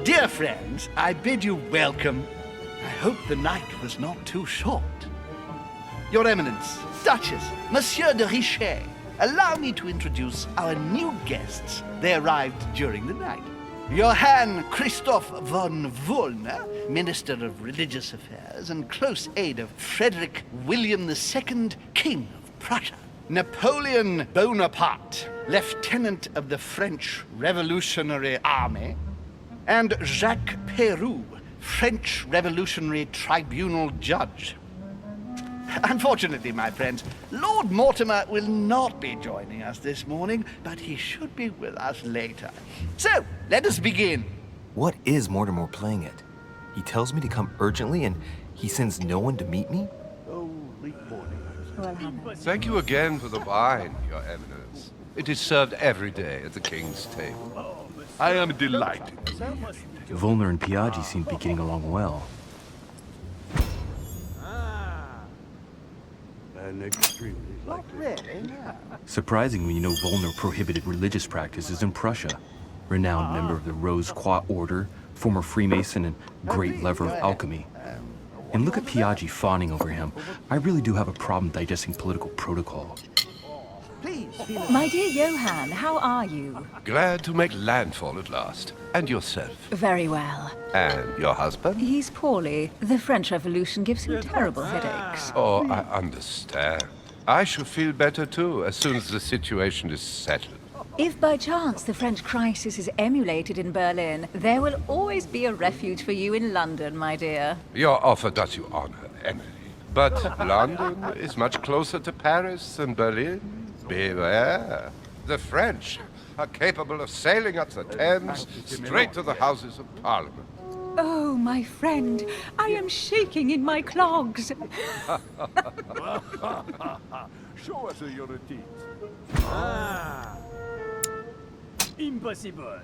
Dear friends, I bid you welcome. I hope the night was not too short. Your Eminence, Duchess, Monsieur de Richet, allow me to introduce our new guests. They arrived during the night. Johann Christoph von Wollner, Minister of Religious Affairs and close aide of Frederick William II, King of Prussia. Napoleon Bonaparte, Lieutenant of the French Revolutionary Army. And Jacques Peroux, French Revolutionary Tribunal Judge. Unfortunately, my friends, Lord Mortimer will not be joining us this morning, but he should be with us later. So, let us begin. What is Mortimer playing at? He tells me to come urgently and he sends no one to meet me? Thank you again for the wine, Your Eminence. It is served every day at the King's table. I am delighted. Volner and Piaggi seem to be getting along well. And extremely likely. Surprising when you know Volner prohibited religious practices in Prussia. Renowned member of the Rose Croix Order, former Freemason, and great lover of alchemy. And look at Piaggi fawning over him. I really do have a problem digesting political protocol. My dear Johann, how are you? Glad to make landfall at last. And yourself? Very well. And your husband? He's poorly. The French Revolution gives him terrible headaches. Oh, I understand. I shall feel better too, as soon as the situation is settled. If by chance the French crisis is emulated in Berlin, there will always be a refuge for you in London, my dear. Your offer does you honor, Emily. But London is much closer to Paris than Berlin. Beware. The French are capable of sailing up the Thames straight to the Houses of Parliament. Oh, my friend, I am shaking in my clogs. Show us your teeth. Impossible.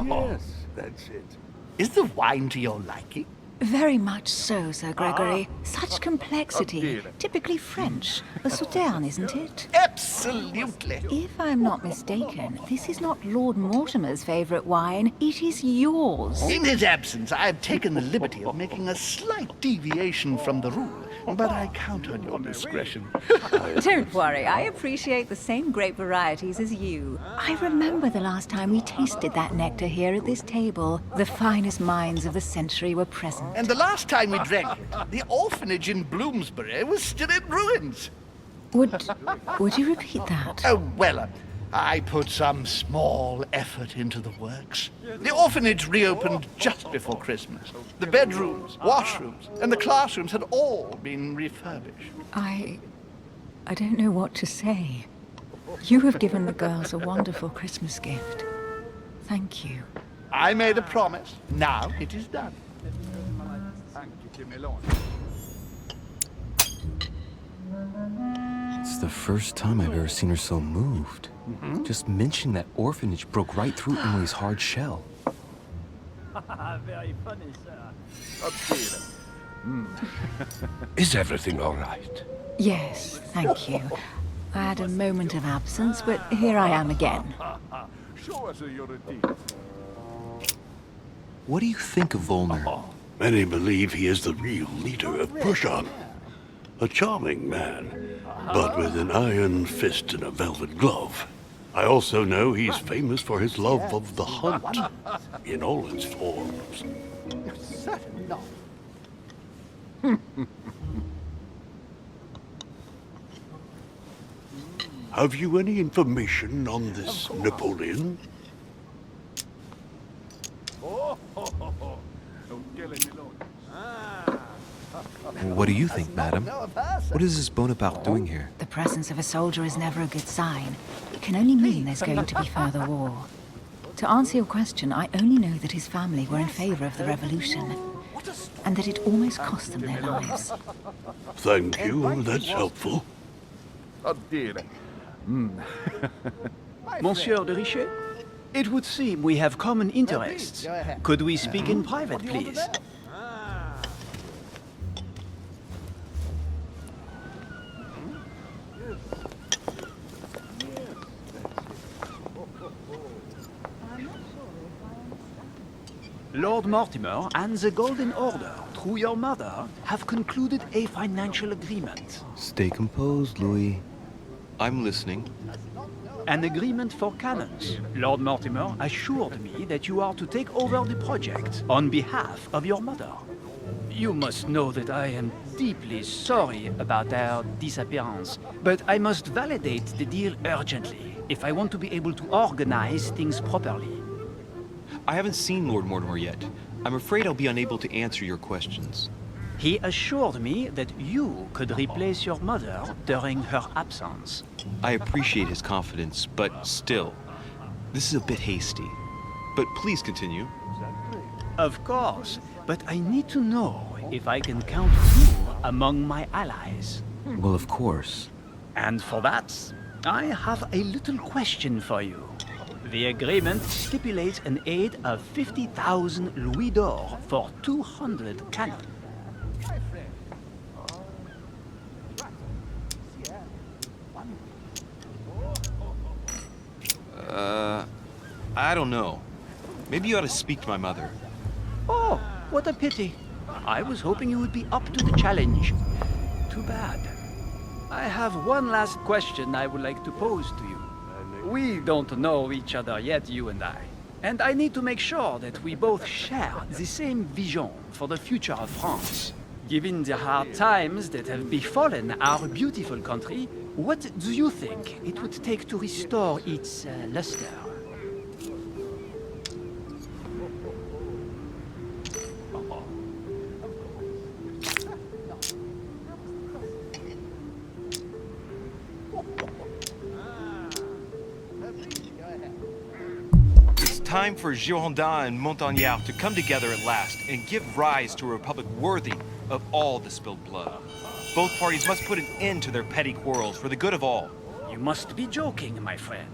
Yes, that's it. Is the wine to your liking? Very much so, Sir Gregory. Such complexity. Typically French. A Sauterne, isn't it? Absolutely. If I'm not mistaken, this is not Lord Mortimer's favorite wine. It is yours. In his absence, I have taken the liberty of making a slight deviation from the rule, but I count on your discretion. Don't worry, I appreciate the same grape varieties as you. I remember the last time we tasted that nectar here at this table. The finest minds of the century were present. And the last time we drank it, the orphanage in Bloomsbury was still in ruins. Would you repeat that? Oh, well, I put some small effort into the works. The orphanage reopened just before Christmas. The bedrooms, washrooms, and the classrooms had all been refurbished. I don't know what to say. You have given the girls a wonderful Christmas gift. Thank you. I made a promise. Now it is done. It's the first time I've ever seen her so moved. Just mentioning that orphanage broke right through Emily's hard shell. Very funny, sir. Is everything all right? Yes, thank you. I had a moment of absence, but here I am again. Show us your teeth. What do you think of Volner? Many believe he is the real leader of Prussia. A charming man, but with an iron fist and a velvet glove. I also know he's famous for his love of the hunt, in all its forms. Certainly not. Have you any information on this Napoleon? What do you think, madam? What is this Bonaparte doing here? The presence of a soldier is never a good sign. It can only mean there's going to be further war. To answer your question, I only know that his family were in favor of the revolution, and that it almost cost them their lives. Thank you, that's helpful. Oh dear. Monsieur de Richet, it would seem we have common interests. Could we speak in private, please? Lord Mortimer and the Golden Order, through your mother, have concluded a financial agreement. Stay composed, Louis. I'm listening. An agreement for cannons. Lord Mortimer assured me that you are to take over the project on behalf of your mother. You must know that I am deeply sorry about their disappearance, but I must validate the deal urgently if I want to be able to organize things properly. I haven't seen Lord Mortimer yet. I'm afraid I'll be unable to answer your questions. He assured me that you could replace your mother during her absence. I appreciate his confidence, but still, this is a bit hasty. But please continue. Of course, but I need to know if I can count you among my allies. Well, of course. And for that, I have a little question for you. The agreement stipulates an aid of 50,000 louis d'or for 200 cannon. I don't know. Maybe you ought to speak to my mother. Oh, what a pity. I was hoping you would be up to the challenge. Too bad. I have one last question I would like to pose to you. We don't know each other yet, you and I. And I need to make sure that we both share the same vision for the future of France. Given the hard times that have befallen our beautiful country, what do you think it would take to restore its luster? It's time for Girondins and Montagnard to come together at last and give rise to a republic worthy of all the spilled blood. Both parties must put an end to their petty quarrels for the good of all. You must be joking, my friend.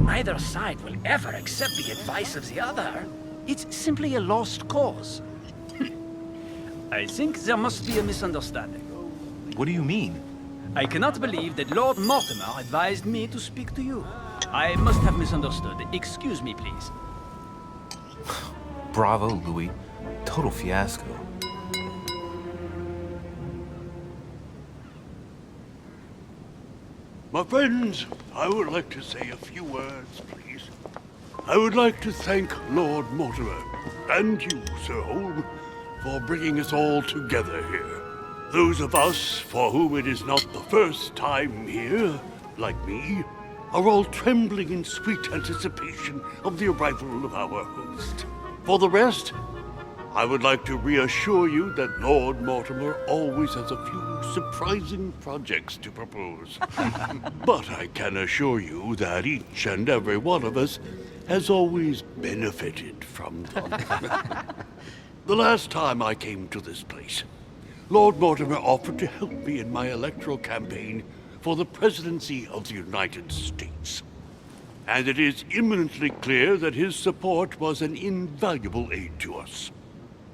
Neither side will ever accept the advice of the other. It's simply a lost cause. I think there must be a misunderstanding. What do you mean? I cannot believe that Lord Mortimer advised me to speak to you. I must have misunderstood. Excuse me, please. Bravo, Louis. Total fiasco. My friends, I would like to say a few words, please. I would like to thank Lord Mortimer, and you, Sir Holm, for bringing us all together here. Those of us for whom it is not the first time here, like me, are all trembling in sweet anticipation of the arrival of our host. For the rest, I would like to reassure you that Lord Mortimer always has a few surprising projects to propose. But I can assure you that each and every one of us has always benefited from them. The last time I came to this place, Lord Mortimer offered to help me in my electoral campaign for the presidency of the United States. And it is eminently clear that his support was an invaluable aid to us.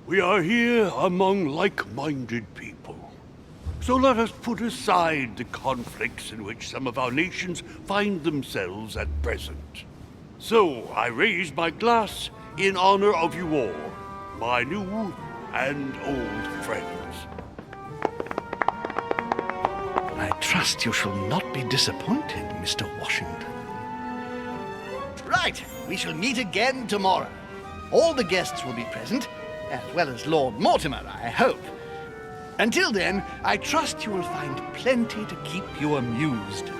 We are here among like-minded people. So let us put aside the conflicts in which some of our nations find themselves at present. So I raise my glass in honor of you all, my new and old friends. I trust you shall not be disappointed, Mr. Washington. Right, we shall meet again tomorrow. All the guests will be present, as well as Lord Mortimer, I hope. Until then, I trust you will find plenty to keep you amused.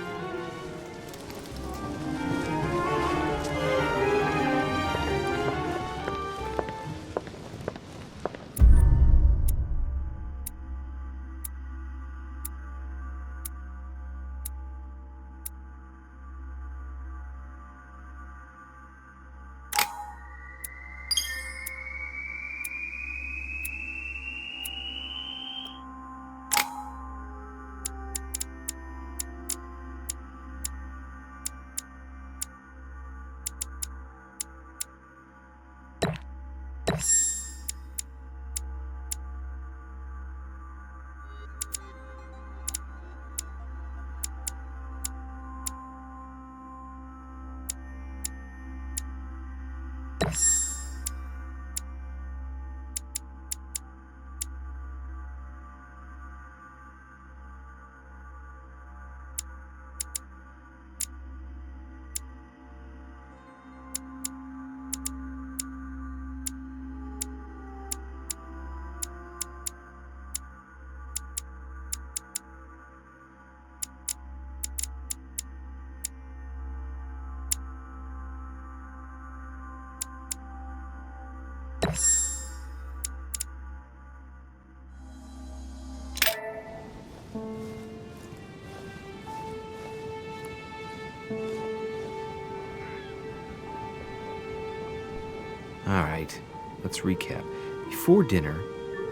Alright, let's recap. Before dinner,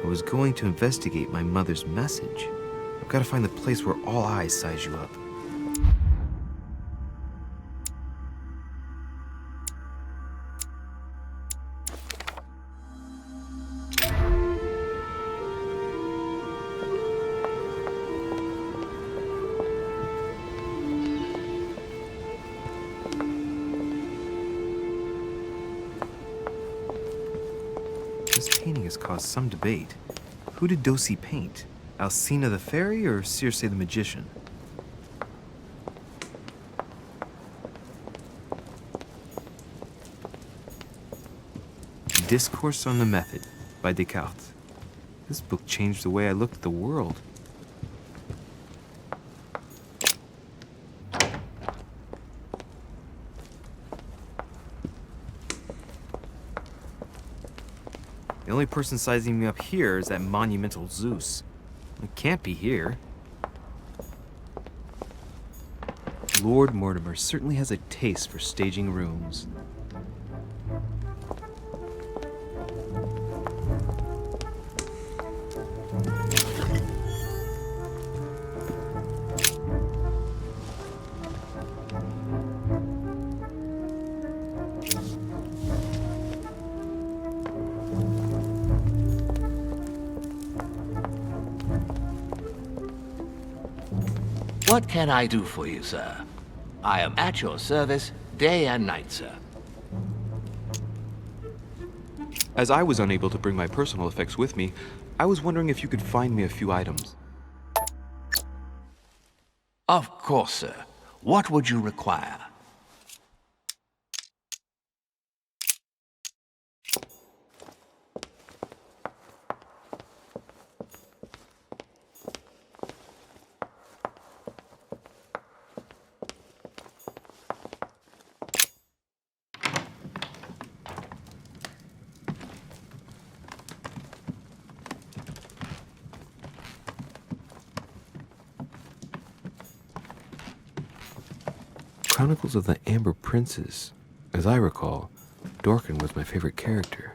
I was going to investigate my mother's message. I've got to find the place where all eyes size you up. This painting has caused some debate. Who did Dosi paint? Alcina the fairy or Circe the magician? Discourse on the Method by Descartes. This book changed the way I looked at the world. The only person sizing me up here is that monumental Zeus. It can't be here. Lord Mortimer certainly has a taste for staging rooms. What can I do for you, sir? I am at your service day and night, sir. As I was unable to bring my personal effects with me, I was wondering if you could find me a few items. Of course, sir. What would you require? Chronicles of the Amber Princes. As I recall, Dorkin was my favorite character.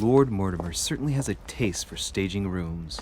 Lord Mortimer certainly has a taste for staging rooms.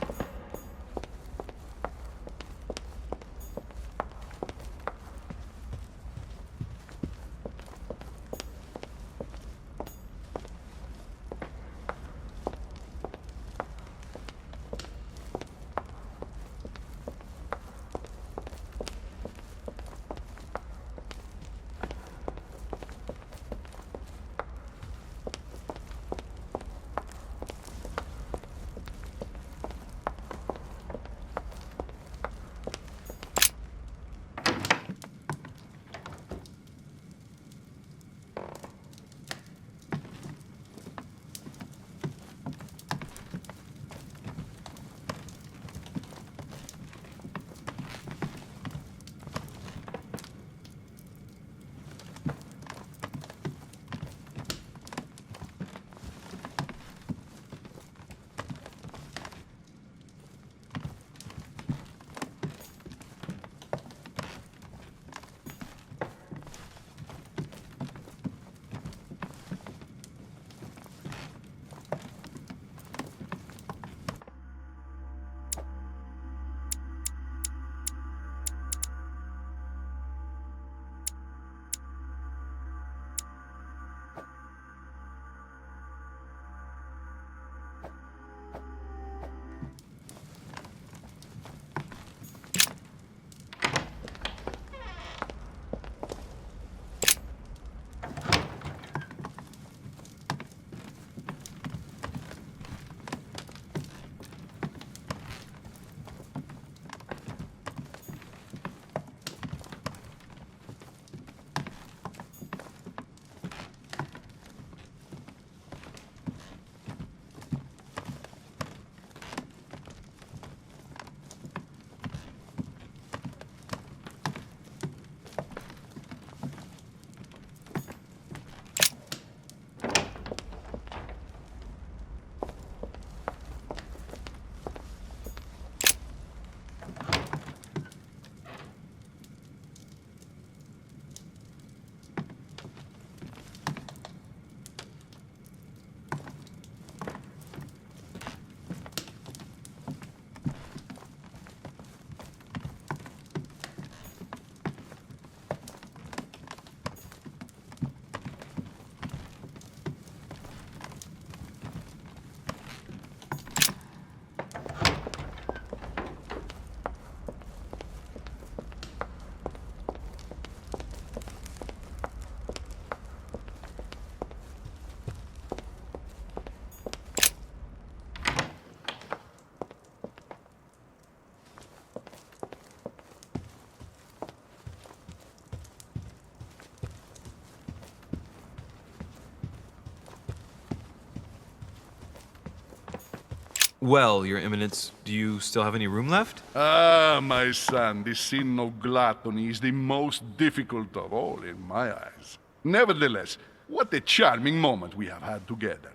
Well, Your Eminence, do you still have any room left? Ah, my son, the sin of gluttony is the most difficult of all in my eyes. Nevertheless, what a charming moment we have had together.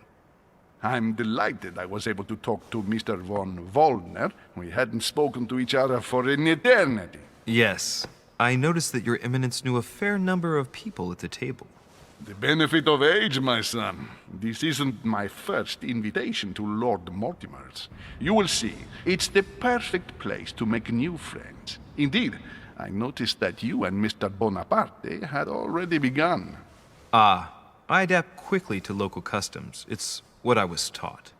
I'm delighted I was able to talk to Mr. von Wollner. We hadn't spoken to each other for an eternity. Yes. I noticed that Your Eminence knew a fair number of people at the table. The benefit of age, my son. This isn't my first invitation to Lord Mortimer's. You will see, it's the perfect place to make new friends. Indeed, I noticed that you and Mr. Bonaparte had already begun. Ah, I adapt quickly to local customs. It's what I was taught.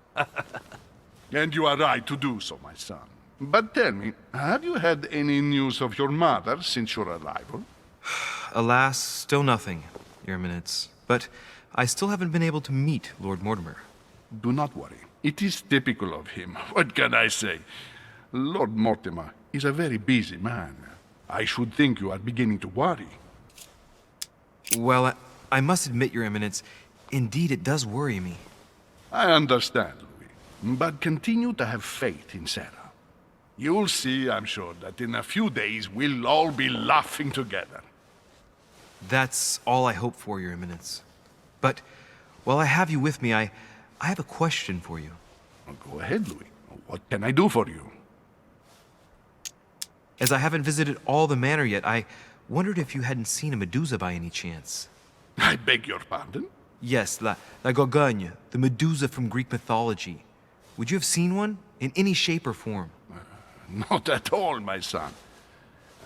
And you are right to do so, my son. But tell me, have you had any news of your mother since your arrival? Alas, still nothing, Your Eminence. But I still haven't been able to meet Lord Mortimer. Do not worry. It is typical of him. What can I say? Lord Mortimer is a very busy man. I should think you are beginning to worry. Well, I must admit, Your Eminence, indeed it does worry me. I understand, Louis. But continue to have faith in Sarah. You'll see, I'm sure, that in a few days we'll all be laughing together. That's all I hope for, Your Eminence. But while I have you with me, I have a question for you. Go ahead, Louis. What can I do for you? As I haven't visited all the manor yet, I wondered if you hadn't seen a Medusa by any chance. I beg your pardon? Yes, La Gorgogne, the Medusa from Greek mythology. Would you have seen one, in any shape or form? Not at all, my son.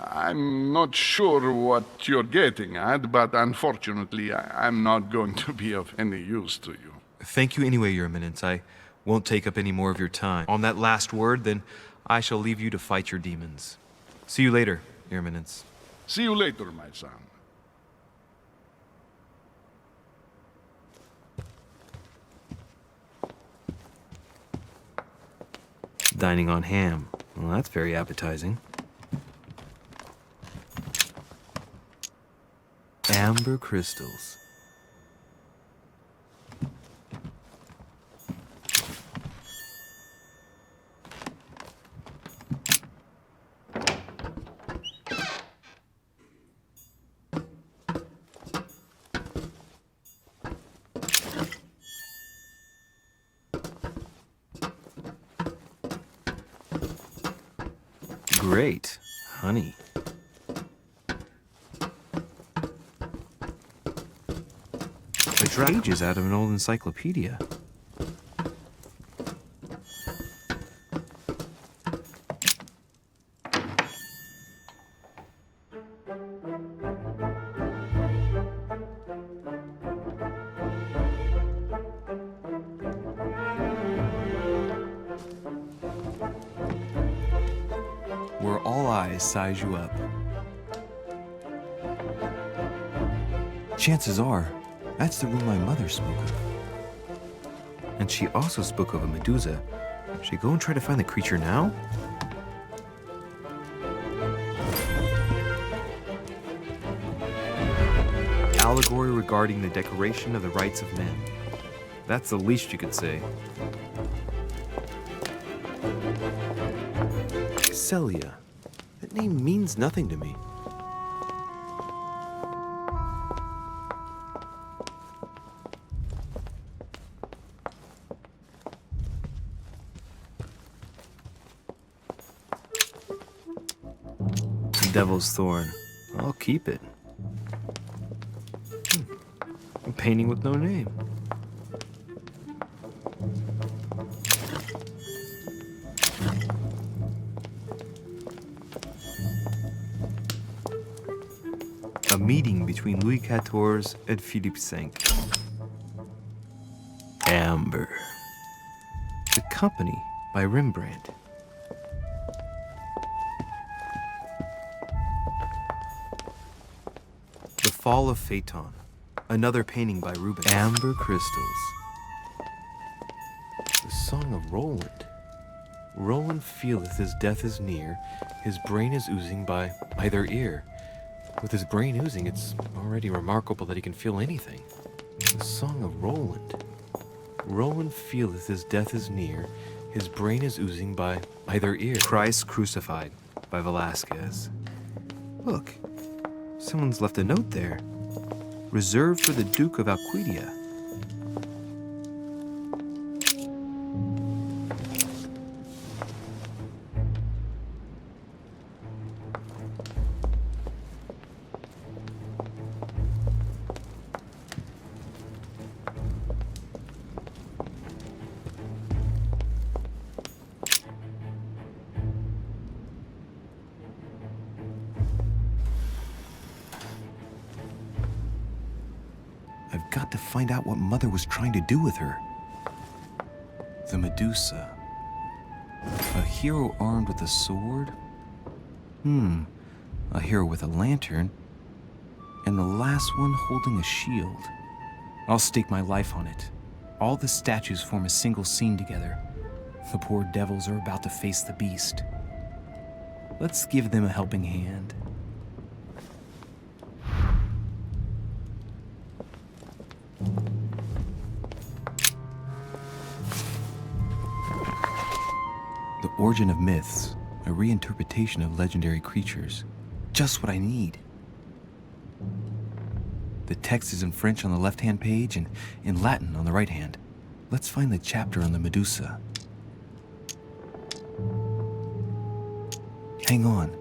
I'm not sure what you're getting at, but unfortunately, I'm not going to be of any use to you. Thank you anyway, Your Eminence. I won't take up any more of your time. On that last word, then, I shall leave you to fight your demons. See you later, Your Eminence. See you later, my son. Dining on ham. Well, that's very appetizing. Amber crystals. Great. Honey. Pages out of an old encyclopedia. Where all eyes size you up. Chances are, that's the room my mother spoke of. And she also spoke of a Medusa. Should I go and try to find the creature now? Allegory regarding the decoration of the rights of men. That's the least you could say. Celia. That name means nothing to me. Devil's Thorn. I'll keep it. A painting with no name. A meeting between Louis XIV and Philippe V. Amber. The Company by Rembrandt. The Fall of Phaeton. Another painting by Rubens. Amber crystals. The Song of Roland. Roland feeleth his death is near. His brain is oozing by either ear. With his brain oozing, it's already remarkable that he can feel anything. The Song of Roland. Roland feeleth his death is near. His brain is oozing by either ear. Christ Crucified by Velasquez. Look, someone's left a note there. Reserved for the Duke of Alcudia. I've got to find out what Mother was trying to do with her. The Medusa. A hero armed with a sword? A hero with a lantern. And the last one holding a shield. I'll stake my life on it. All the statues form a single scene together. The poor devils are about to face the beast. Let's give them a helping hand. The Origin of Myths, a reinterpretation of legendary creatures. Just what I need. The text is in French on the left-hand page and in Latin on the right hand. Let's find the chapter on the Medusa. Hang on.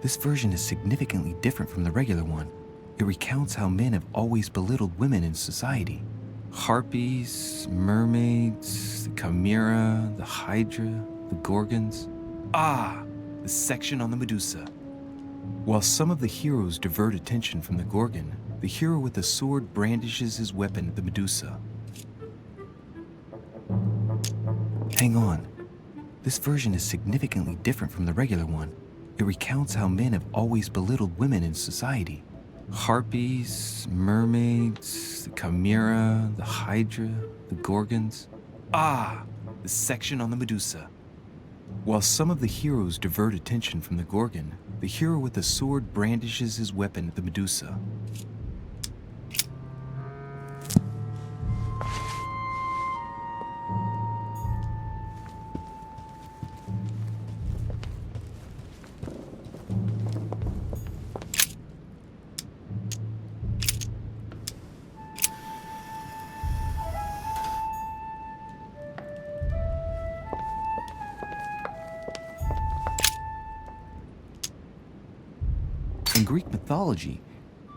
This version is significantly different from the regular one. It recounts how men have always belittled women in society. Harpies, mermaids, the chimera, the hydra, the gorgons. The section on the Medusa. While some of the heroes divert attention from the gorgon, the hero with the sword brandishes his weapon at the Medusa. Hang on. This version is significantly different from the regular one. It recounts how men have always belittled women in society. Harpies, mermaids, the chimera, the hydra, the gorgons. The section on the Medusa. While some of the heroes divert attention from the gorgon, the hero with the sword brandishes his weapon at the Medusa. In Greek mythology,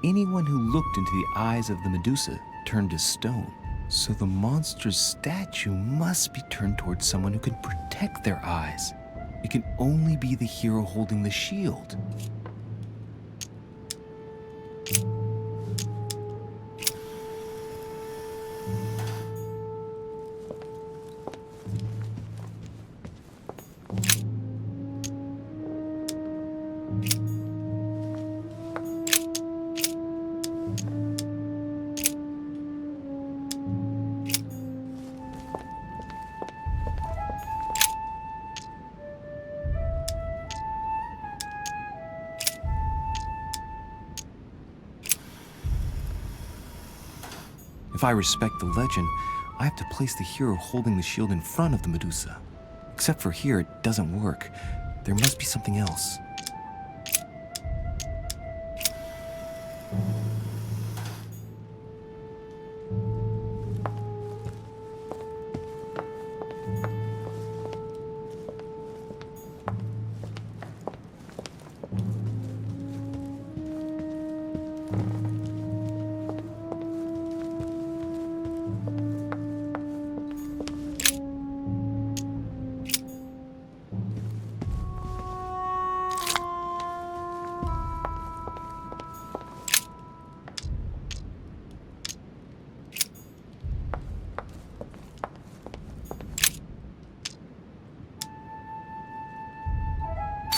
anyone who looked into the eyes of the Medusa turned to stone. So the monster's statue must be turned towards someone who can protect their eyes. It can only be the hero holding the shield. If I respect the legend, I have to place the hero holding the shield in front of the Medusa. Except for here, it doesn't work. There must be something else.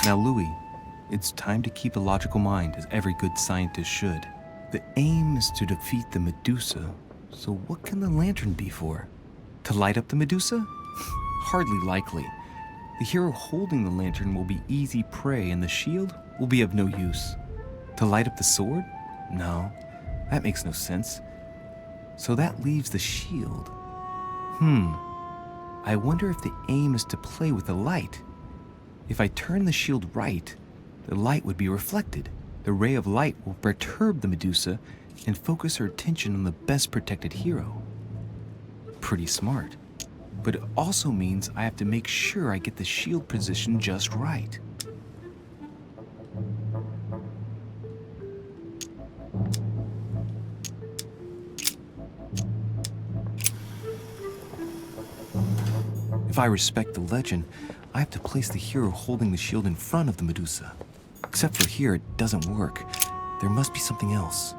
Now, Louis, it's time to keep a logical mind, as every good scientist should. The aim is to defeat the Medusa, so what can the lantern be for? To light up the Medusa? Hardly likely. The hero holding the lantern will be easy prey, and the shield will be of no use. To light up the sword? No, that makes no sense. So that leaves the shield. I wonder if the aim is to play with the light. If I turn the shield right, the light would be reflected. The ray of light will perturb the Medusa and focus her attention on the best protected hero. Pretty smart. But it also means I have to make sure I get the shield position just right. If I respect the legend, I have to place the hero holding the shield in front of the Medusa. Except for here, it doesn't work. There must be something else.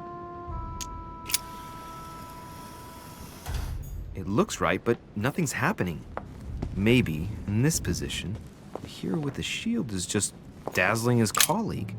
It looks right, but nothing's happening. Maybe, in this position, the hero with the shield is just dazzling his colleague.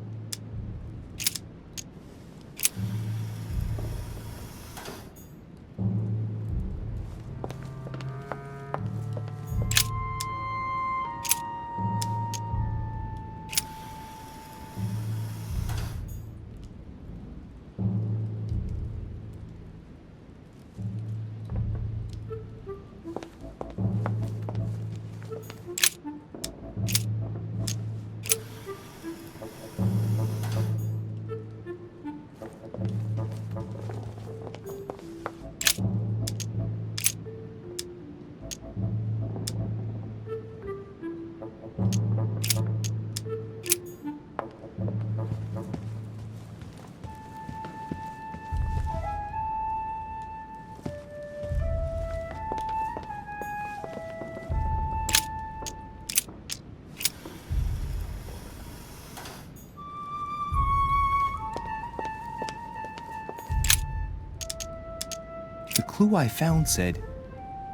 The clue I found said,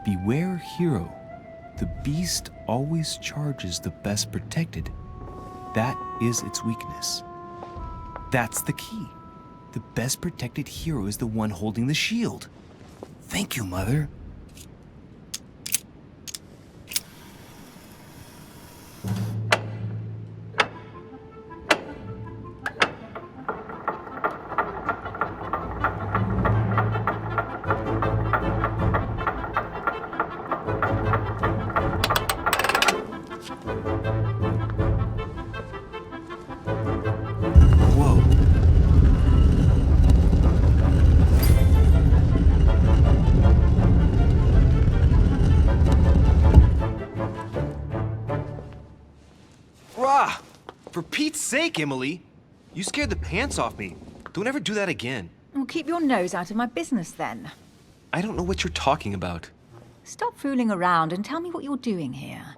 "Beware hero. The beast always charges the best protected. That is its weakness." That's the key. The best protected hero is the one holding the shield. Thank you, Mother. Whoa. Rah! For Pete's sake, Emily! You scared the pants off me. Don't ever do that again. Well, keep your nose out of my business then. I don't know what you're talking about. Stop fooling around and tell me what you're doing here.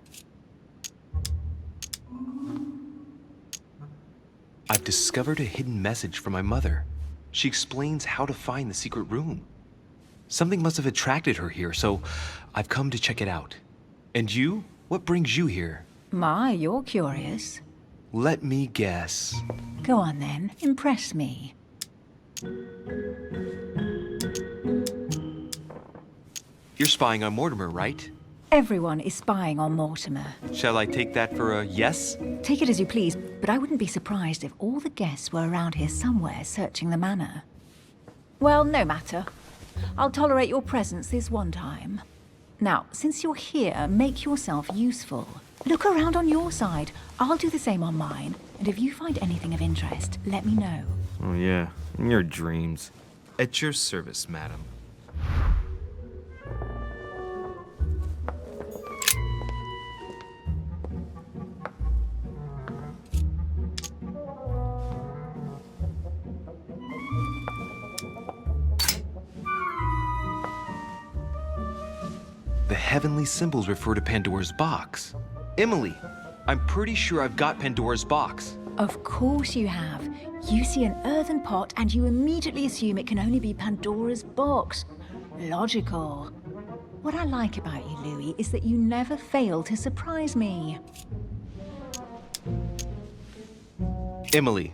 I've discovered a hidden message from my mother. She explains how to find the secret room. Something must have attracted her here, so I've come to check it out. And you? What brings you here? My, you're curious. Let me guess. Go on then, impress me. You're spying on Mortimer, right? Everyone is spying on Mortimer. Shall I take that for a yes? Take it as you please, but I wouldn't be surprised if all the guests were around here somewhere searching the manor. Well, no matter. I'll tolerate your presence this one time. Now, since you're here, make yourself useful. Look around on your side. I'll do the same on mine. And if you find anything of interest, let me know. Oh yeah, in your dreams. At your service, madam. The heavenly symbols refer to Pandora's box. Emily, I'm pretty sure I've got Pandora's box. Of course you have. You see an earthen pot and you immediately assume it can only be Pandora's box. Logical. What I like about you, Louis, is that you never fail to surprise me. Emily,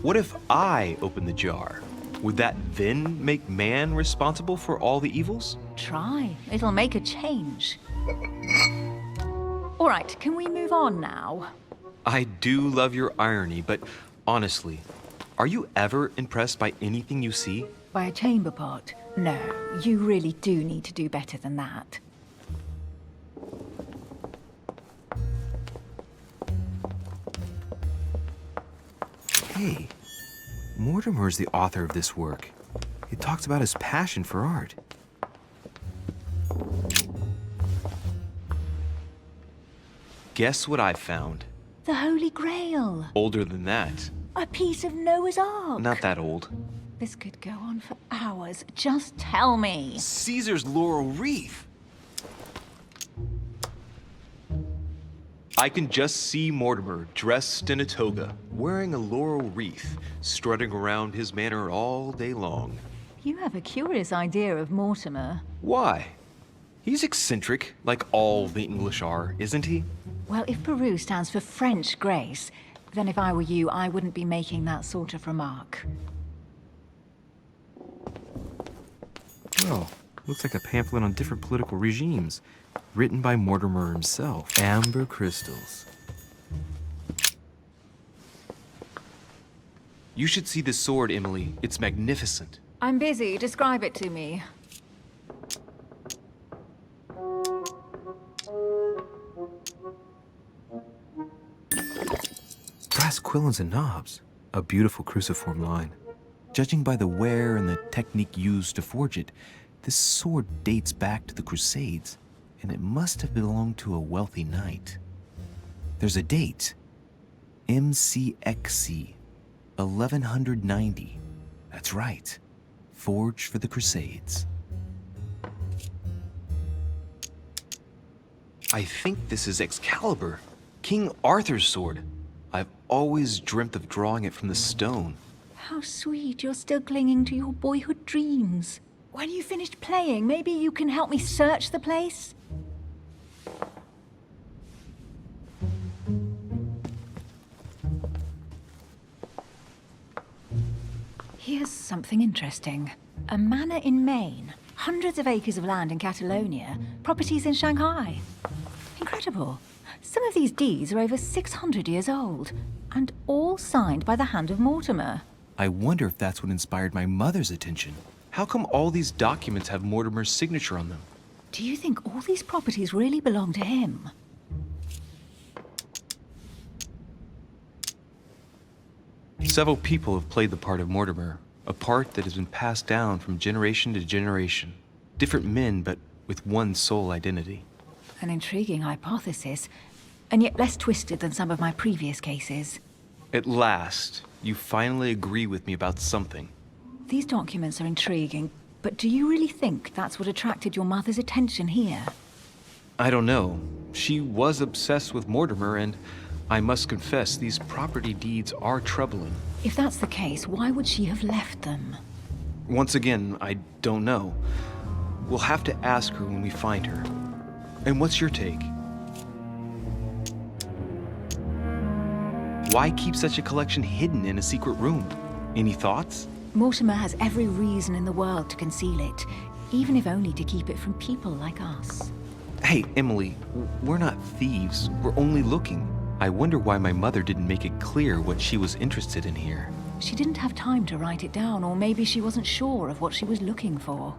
what if I open the jar? Would that then make man responsible for all the evils? Try. It'll make a change. All right, can we move on now? I do love your irony, but honestly, are you ever impressed by anything you see? By a chamber pot? No, you really do need to do better than that. Hey, Mortimer is the author of this work. It talks about his passion for art. Guess what I found? The Holy Grail. Older than that. A piece of Noah's Ark. Not that old. This could go on for hours. Just tell me. Caesar's laurel wreath. I can just see Mortimer dressed in a toga, wearing a laurel wreath, strutting around his manor all day long. You have a curious idea of Mortimer. Why? He's eccentric, like all the English are, isn't he? Well, if Peru stands for French grace, then if I were you, I wouldn't be making that sort of remark. Well, looks like a pamphlet on different political regimes, written by Mortimer himself. Amber crystals. You should see this sword, Emily. It's magnificent. I'm busy. Describe it to me. Brass quillons and knobs. A beautiful cruciform line. Judging by the wear and the technique used to forge it, this sword dates back to the Crusades, and it must have belonged to a wealthy knight. There's a date. MCXC, 1190. That's right. Forged for the Crusades. I think this is Excalibur, King Arthur's sword. I've always dreamt of drawing it from the stone. How sweet you're still clinging to your boyhood dreams. When you finished playing, maybe you can help me search the place? Here's something interesting. A manor in Maine, hundreds of acres of land in Catalonia, properties in Shanghai. Incredible. Some of these deeds are over 600 years old, and all signed by the hand of Mortimer. I wonder if that's what inspired my mother's attention. How come all these documents have Mortimer's signature on them? Do you think all these properties really belong to him? Several people have played the part of Mortimer, a part that has been passed down from generation to generation. Different men, but with one sole identity. An intriguing hypothesis, and yet less twisted than some of my previous cases. At last, you finally agree with me about something. These documents are intriguing, but do you really think that's what attracted your mother's attention here? I don't know. She was obsessed with Mortimer, and I must confess, these property deeds are troubling. If that's the case, why would she have left them? Once again, I don't know. We'll have to ask her when we find her. And what's your take? Why keep such a collection hidden in a secret room? Any thoughts? Mortimer has every reason in the world to conceal it, even if only to keep it from people like us. Hey, Emily, we're not thieves. We're only looking. I wonder why my mother didn't make it clear what she was interested in here. She didn't have time to write it down, or maybe she wasn't sure of what she was looking for.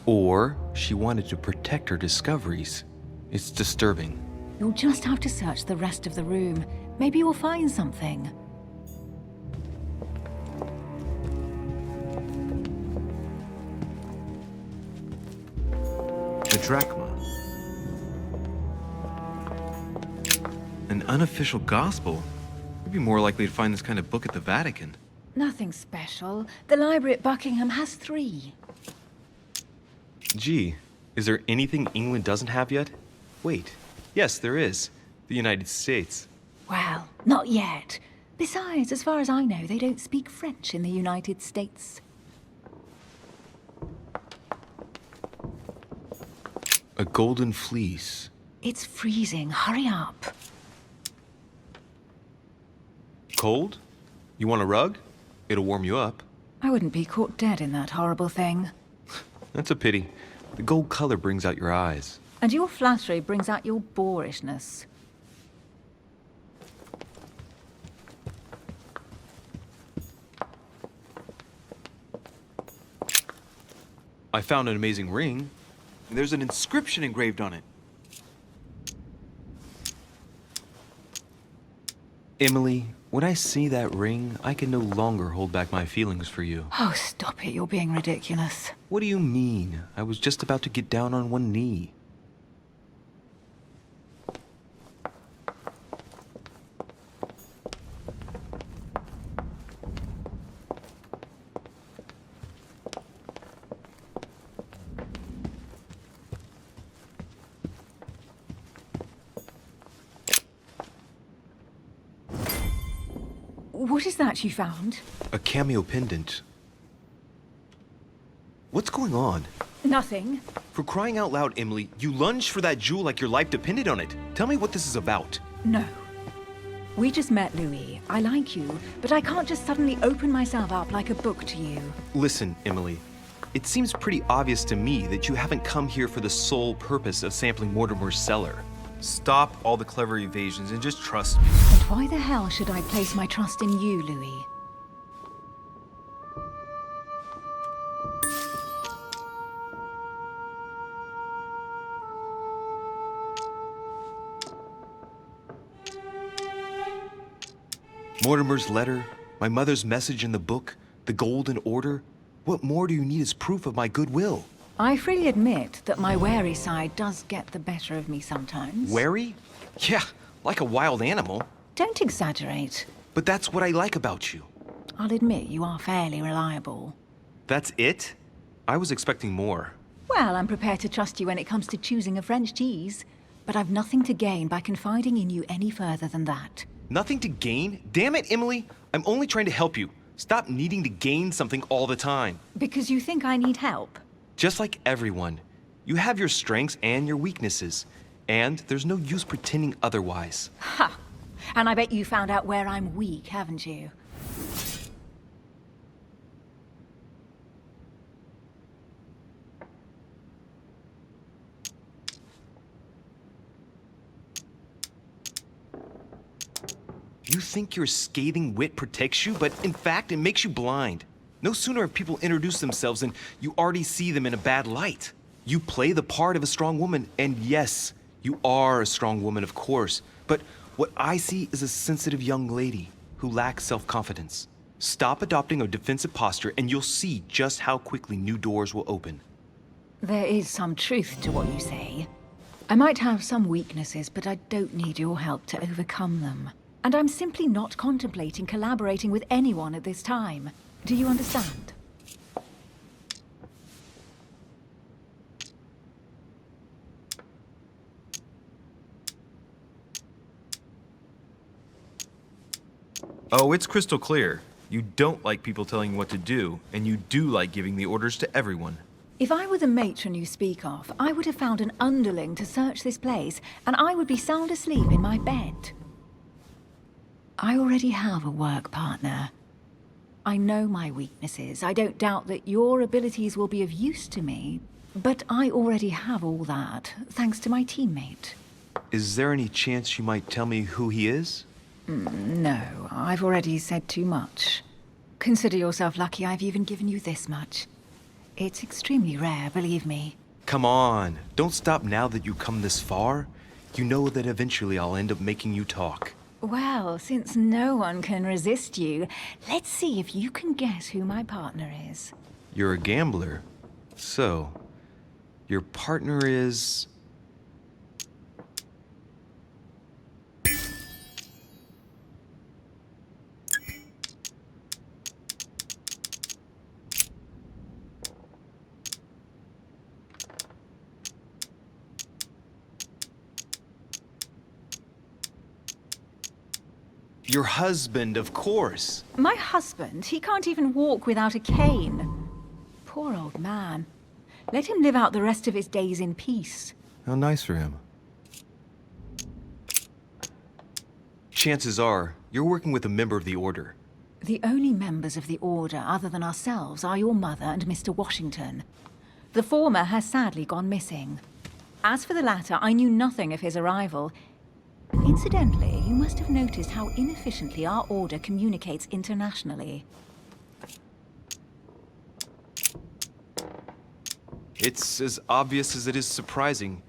Or she wanted to protect her discoveries. It's disturbing. You'll just have to search the rest of the room. Maybe you'll find something. The drachma. An unofficial gospel? We'd be more likely to find this kind of book at the Vatican. Nothing special. The library at Buckingham has 3. Gee, is there anything England doesn't have yet? Wait, yes, there is. The United States. Well, not yet. Besides, as far as I know, they don't speak French in the United States. A golden fleece. It's freezing. Hurry up. Cold? You want a rug? It'll warm you up. I wouldn't be caught dead in that horrible thing. That's a pity. The gold color brings out your eyes. And your flattery brings out your boorishness. I found an amazing ring. There's an inscription engraved on it. Emily, when I see that ring, I can no longer hold back my feelings for you. Oh, stop it. You're being ridiculous. What do you mean? I was just about to get down on one knee. What is that you found? A cameo pendant. What's going on? Nothing. For crying out loud, Emily, you lunged for that jewel like your life depended on it. Tell me what this is about. No. We just met, Louis. I like you, but I can't just suddenly open myself up like a book to you. Listen, Emily. It seems pretty obvious to me that you haven't come here for the sole purpose of sampling Mortimer's cellar. Stop all the clever evasions and just trust me. And why the hell should I place my trust in you, Louis? Mortimer's letter, my mother's message in the book, the Golden Order. What more do you need as proof of my goodwill? I freely admit that my wary side does get the better of me sometimes. Wary? Yeah, like a wild animal. Don't exaggerate. But that's what I like about you. I'll admit you are fairly reliable. That's it? I was expecting more. Well, I'm prepared to trust you when it comes to choosing a French cheese, but I've nothing to gain by confiding in you any further than that. Nothing to gain? Damn it, Emily. I'm only trying to help you. Stop needing to gain something all the time. Because you think I need help? Just like everyone. You have your strengths and your weaknesses. And there's no use pretending otherwise. Ha! And I bet you found out where I'm weak, haven't you? You think your scathing wit protects you, but in fact, it makes you blind. No sooner have people introduced themselves than you already see them in a bad light. You play the part of a strong woman, and yes, you are a strong woman, of course. But what I see is a sensitive young lady who lacks self-confidence. Stop adopting a defensive posture, and you'll see just how quickly new doors will open. There is some truth to what you say. I might have some weaknesses, but I don't need your help to overcome them. And I'm simply not contemplating collaborating with anyone at this time. Do you understand? Oh, it's crystal clear. You don't like people telling you what to do, and you do like giving the orders to everyone. If I were the matron you speak of, I would have found an underling to search this place, and I would be sound asleep in my bed. I already have a work partner. I know my weaknesses. I don't doubt that your abilities will be of use to me, but I already have all that, thanks to my teammate. Is there any chance you might tell me who he is? No, I've already said too much. Consider yourself lucky I've even given you this much. It's extremely rare, believe me. Come on, don't stop now that you've come this far. You know that eventually I'll end up making you talk. Well, since no one can resist you, let's see if you can guess who my partner is. You're a gambler. So, your partner is... Your husband, of course. My husband? He can't even walk without a cane. Poor old man. Let him live out the rest of his days in peace. How nice for him. Chances are, you're working with a member of the Order. The only members of the Order other than ourselves are your mother and Mr. Washington. The former has sadly gone missing. As for the latter, I knew nothing of his arrival. Incidentally, you must have noticed how inefficiently our Order communicates internationally. It's as obvious as it is surprising.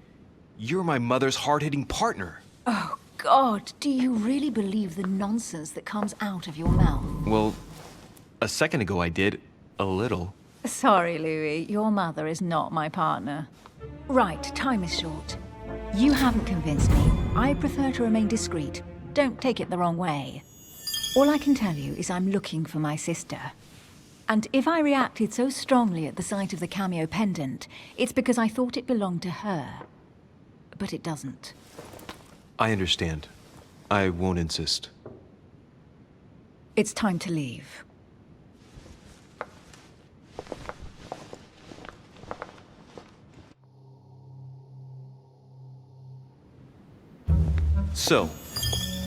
You're my mother's hard-hitting partner. Oh, God, do you really believe the nonsense that comes out of your mouth? Well, a second ago I did. A little. Sorry, Louis. Your mother is not my partner. Right, time is short. You haven't convinced me. I prefer to remain discreet. Don't take it the wrong way. All I can tell you is I'm looking for my sister. And if I reacted so strongly at the sight of the cameo pendant, it's because I thought it belonged to her. But it doesn't. I understand. I won't insist. It's time to leave. So,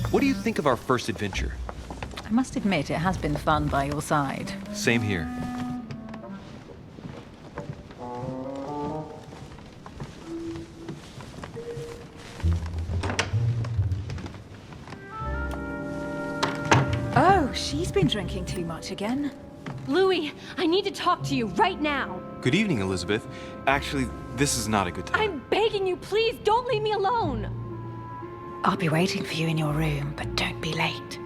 what do you think of our first adventure? I must admit it has been fun by your side. Same here. Oh, she's been drinking too much again. Louis, I need to talk to you right now. Good evening, Elizabeth. Actually, this is not a good time. I'm begging you, please don't leave me alone. I'll be waiting for you in your room, but don't be late.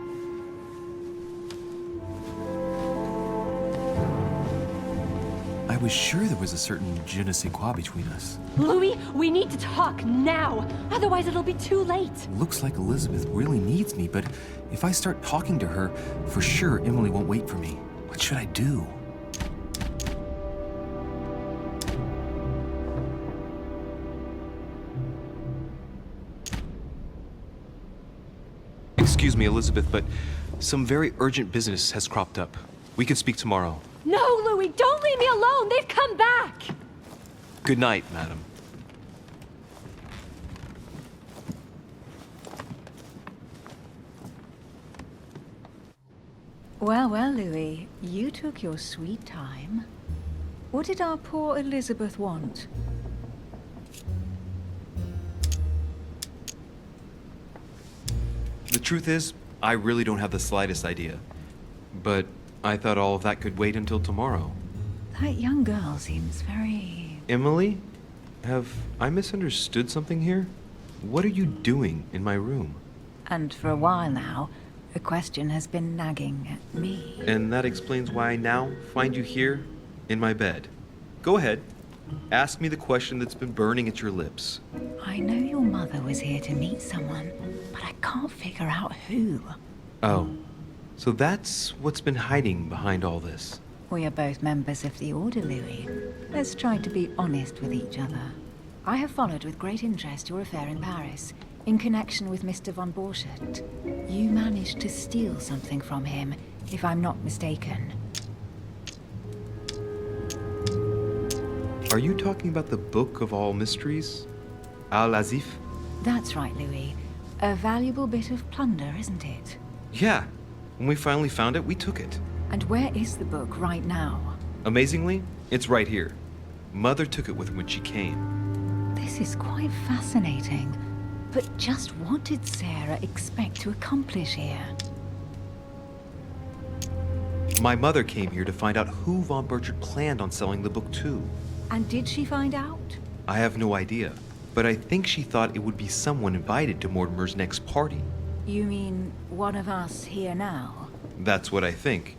I was sure there was a certain je ne sais quoi between us. Louis, we need to talk now. Otherwise, it'll be too late. Looks like Elizabeth really needs me, but if I start talking to her, for sure Emily won't wait for me. What should I do? Excuse me, Elizabeth, but some very urgent business has cropped up. We can speak tomorrow. No, Louis, don't leave me alone. They've come back. Good night, madam. Well, well, Louis, you took your sweet time. What did our poor Elizabeth want? The truth is, I really don't have the slightest idea. But I thought all of that could wait until tomorrow. That young girl seems very... Emily? Have I misunderstood something here? What are you doing in my room? And for a while now, the question has been nagging at me. And that explains why I now find you here, in my bed. Go ahead. Ask me the question that's been burning at your lips. I know your mother was here to meet someone, but I can't figure out who. Oh, so that's what's been hiding behind all this. We are both members of the Order, Louis. Let's try to be honest with each other. I have followed with great interest your affair in Paris, in connection with Mr. von Borchardt. You managed to steal something from him, if I'm not mistaken. Are you talking about the Book of All Mysteries? Al-Azif? That's right, Louis. A valuable bit of plunder, isn't it? Yeah. When we finally found it, we took it. And where is the book right now? Amazingly, it's right here. Mother took it with her when she came. This is quite fascinating. But just what did Sarah expect to accomplish here? My mother came here to find out who von Burchard planned on selling the book to. And did she find out? I have no idea, but I think she thought it would be someone invited to Mortimer's next party. You mean one of us here now? That's what I think.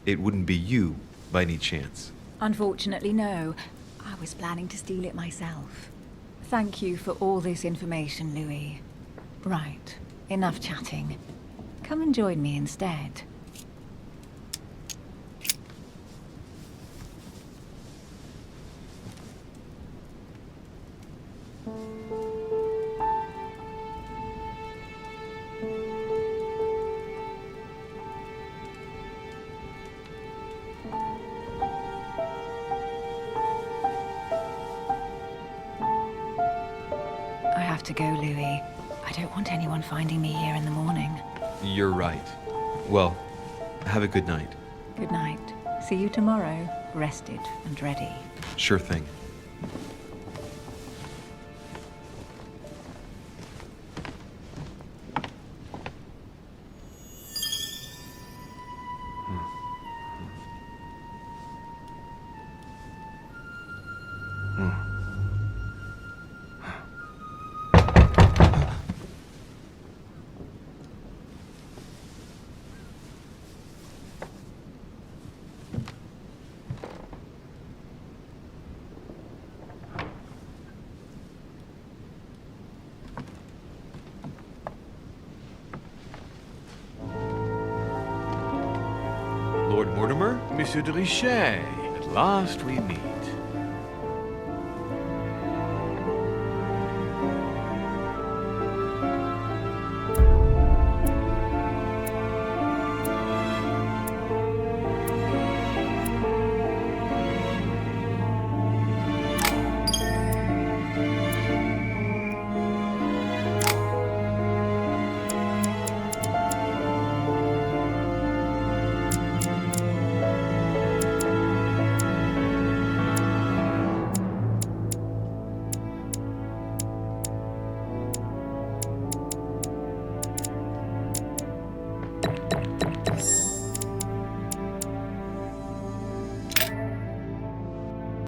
It wouldn't be you, by any chance. Unfortunately, no. I was planning to steal it myself. Thank you for all this information, Louis. Right, enough chatting. Come and join me instead. I have to go, Louis. I don't want anyone finding me here in the morning. You're right. Well, have a good night. Good night. See you tomorrow, rested and ready. Sure thing. Mortimer, Monsieur de Richet, at last we meet.